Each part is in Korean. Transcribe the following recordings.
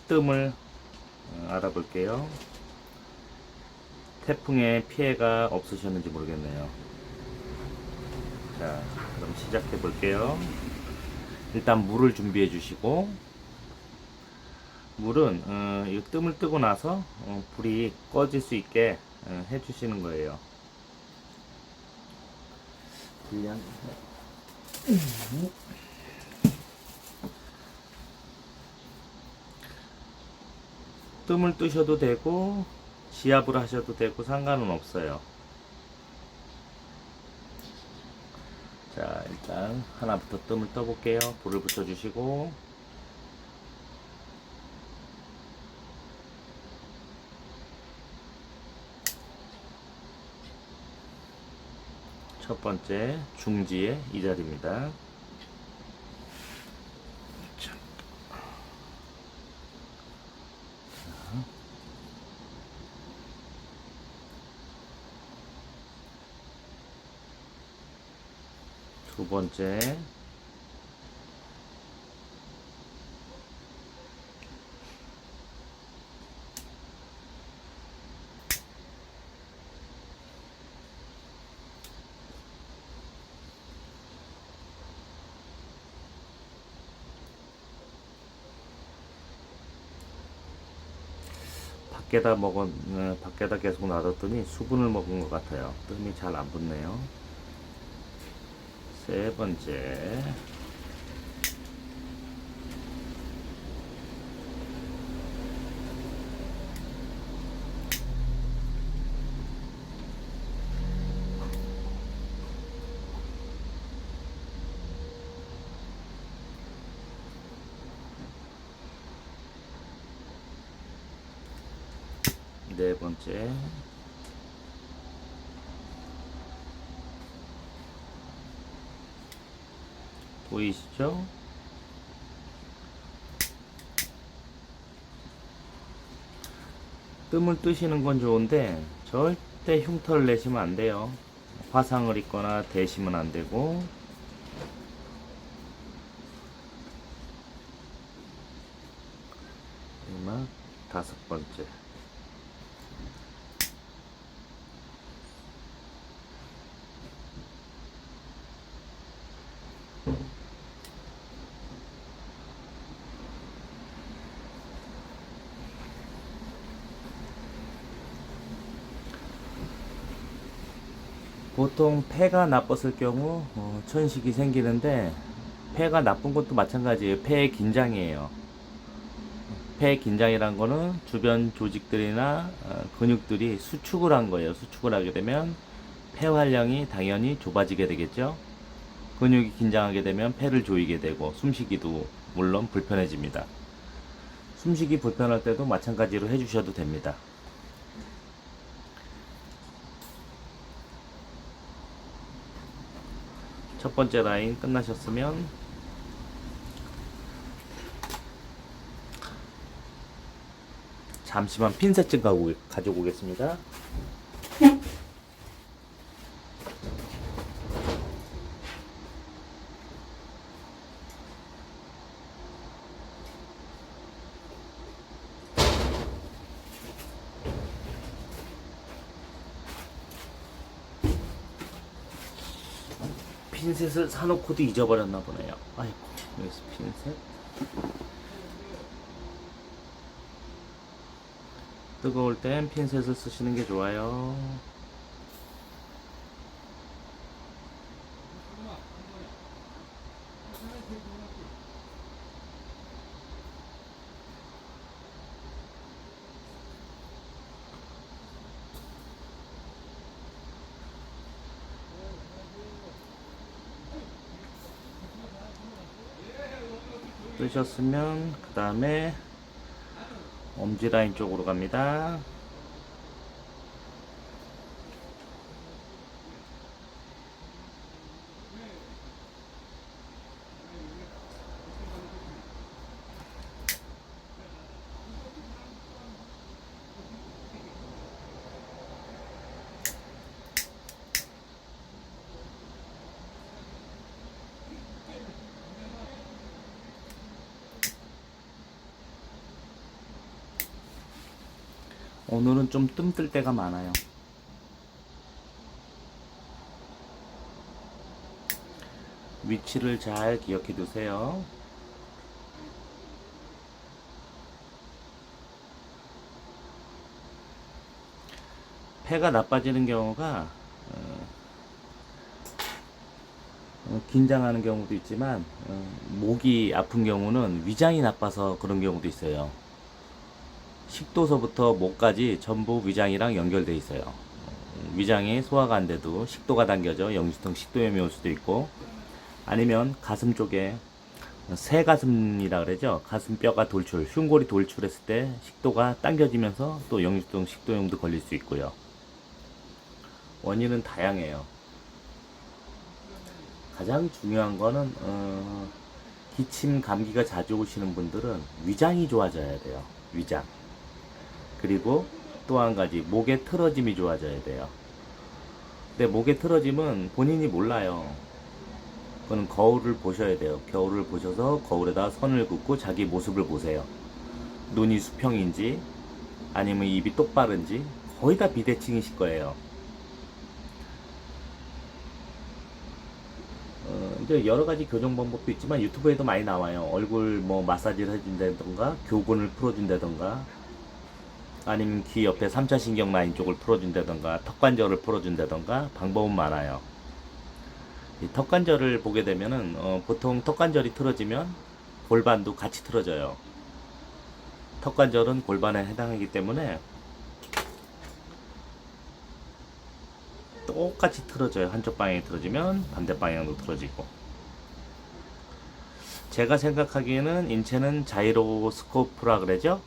뜸을 알아볼게요. 태풍에 피해가 없으셨는지 모르겠네요. 자, 그럼 시작해 볼게요. 일단 물을 준비해 주시고, 물은 이 뜸을 뜨고 나서 불이 꺼질 수 있게 해 주시는 거예요. 불량 뜸을 뜨셔도 되고 지압을 하셔도 되고 상관은 없어요. 자, 일단 하나부터 뜸을 떠 볼게요. 불을 붙여 주시고, 첫 번째 중지에 이 자리입니다. 두 번째, 밖에다 계속 놔뒀더니 수분을 먹은 것 같아요. 뜸이 잘 안 붙네요. 세 번째, 네 번째, 보이시죠? 뜸을 뜨시는 건 좋은데 절대 흉터를 내시면 안 돼요. 화상을 입거나 대시면 안 되고. 마지막 다섯 번째, 보통 폐가 나빴을 경우 천식이 생기는데, 폐가 나쁜 것도 마찬가지예요. 폐의 긴장이에요. 폐 긴장이란 거는 주변 조직들이나 근육들이 수축을 한 거예요. 수축을 하게 되면 폐 활량이 당연히 좁아지게 되겠죠. 근육이 긴장하게 되면 폐를 조이게 되고 숨쉬기도 물론 불편해집니다. 숨쉬기 불편할 때도 마찬가지로 해주셔도 됩니다. 첫 번째 라인 끝나셨으면 잠시만 핀셋 좀 가지고 오겠습니다. 핀셋을 사놓고도 잊어버렸나 보네요. 아이고, 여기서 핀셋. 뜨거울 땐 핀셋을 쓰시는 게 좋아요. 뜨셨으면 그 다음에 엄지라인 쪽으로 갑니다. 오늘은 좀 뜸뜰 때가 많아요. 위치를 잘 기억해 두세요. 폐가 나빠지는 경우가 긴장하는 경우도 있지만 목이 아픈 경우는 위장이 나빠서 그런 경우도 있어요. 식도서부터 목까지 전부 위장이랑 연결돼 있어요. 위장이 소화가 안 돼도 식도가 당겨져 영유성 식도염이 올 수도 있고, 아니면 가슴 쪽에 새가슴이라 그러죠. 가슴뼈가 돌출, 흉골이 돌출했을 때 식도가 당겨지면서 또 영유성 식도염도 걸릴 수 있고요. 원인은 다양해요. 가장 중요한 거는 기침, 감기가 자주 오시는 분들은 위장이 좋아져야 돼요. 위장. 그리고 또 한 가지, 목의 틀어짐이 좋아져야 돼요. 근데 목의 틀어짐은 본인이 몰라요. 그거는 거울을 보셔야 돼요. 거울을 보셔서 거울에다 선을 긋고 자기 모습을 보세요. 눈이 수평인지 아니면 입이 똑바른지 거의 다 비대칭이실 거예요. 이제 여러 가지 교정 방법도 있지만 유튜브에도 많이 나와요. 얼굴 뭐 마사지를 해준다던가, 교근을 풀어준다던가, 아니면 귀 옆에 3차 신경 라인 쪽을 풀어준다던가, 턱관절을 풀어준다던가, 방법은 많아요. 이 턱관절을 보게 되면은 보통 턱관절이 틀어지면 골반도 같이 틀어져요. 턱관절은 골반에 해당하기 때문에 똑같이 틀어져요. 한쪽 방향이 틀어지면 반대 방향도 틀어지고. 제가 생각하기에는 인체는 자이로스코프라 그러죠.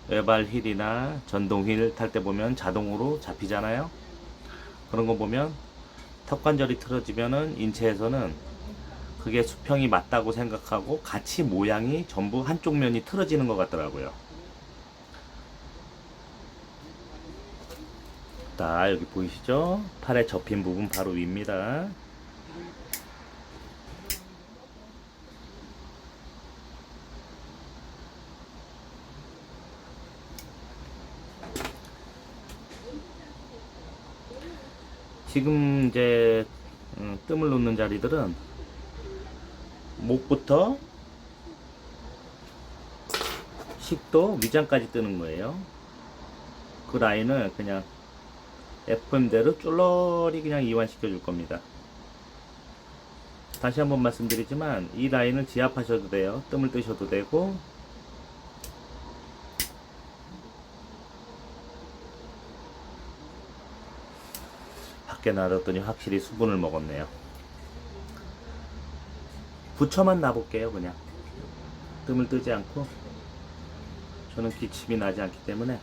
외발 휠이나 전동 휠 탈 때 보면 자동으로 잡히잖아요. 그런 거 보면 턱관절이 틀어지면은 인체에서는 그게 수평이 맞다고 생각하고 같이 모양이 전부 한쪽 면이 틀어지는 것 같더라고요. 자, 여기 보이시죠? 팔에 접힌 부분 바로 위입니다. 지금 이제 뜸을 놓는 자리들은 목부터 식도, 위장까지 뜨는 거예요. 그 라인을 그냥 FM대로 쫄러리 그냥 이완시켜 줄 겁니다. 다시 한번 말씀드리지만 이 라인을 지압하셔도 돼요. 뜸을 뜨셔도 되고, 밖에 놔뒀더니 확실히 수분을 먹었네요. 붙여만 놔볼게요. 그냥 뜸을 뜨지 않고. 저는 기침이 나지 않기 때문에.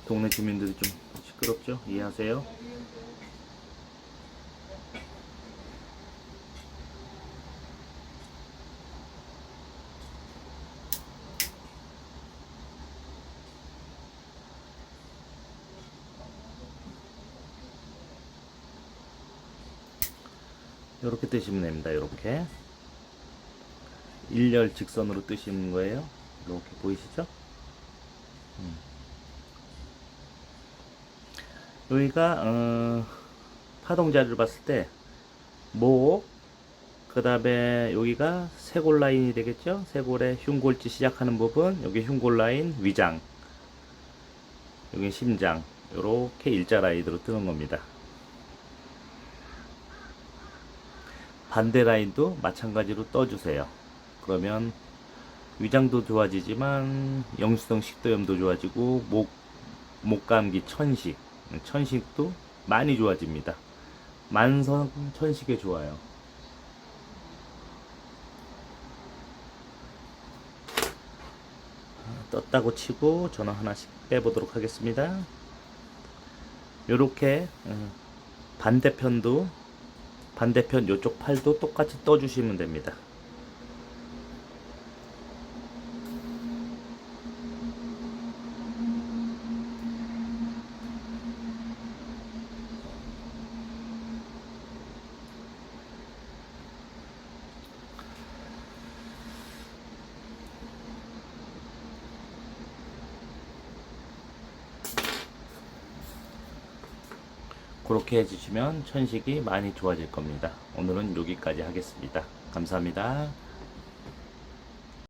동네 주민들이 좀 시끄럽죠? 이해하세요? 이렇게 뜨시면 됩니다. 이렇게 일렬 직선으로 뜨시는 거예요. 이렇게 보이시죠? 여기가 파동자를 봤을 때 목, 그 다음에 여기가 쇄골 라인이 되겠죠. 쇄골의 흉골지 시작하는 부분, 여기 흉골 라인, 위장, 여기 심장, 이렇게 일자 라인으로 뜨는 겁니다. 반대 라인도 마찬가지로 떠주세요. 그러면 위장도 좋아지지만 영수성 식도염도 좋아지고 목감기, 천식도 많이 좋아집니다. 만성 천식에 좋아요. 떴다고 치고 전화 하나씩 빼보도록 하겠습니다. 요렇게 반대편도 반대편 요쪽 팔도 똑같이 떠주시면 됩니다. 그렇게 해주시면 천식이 많이 좋아질 겁니다. 오늘은 여기까지 하겠습니다. 감사합니다.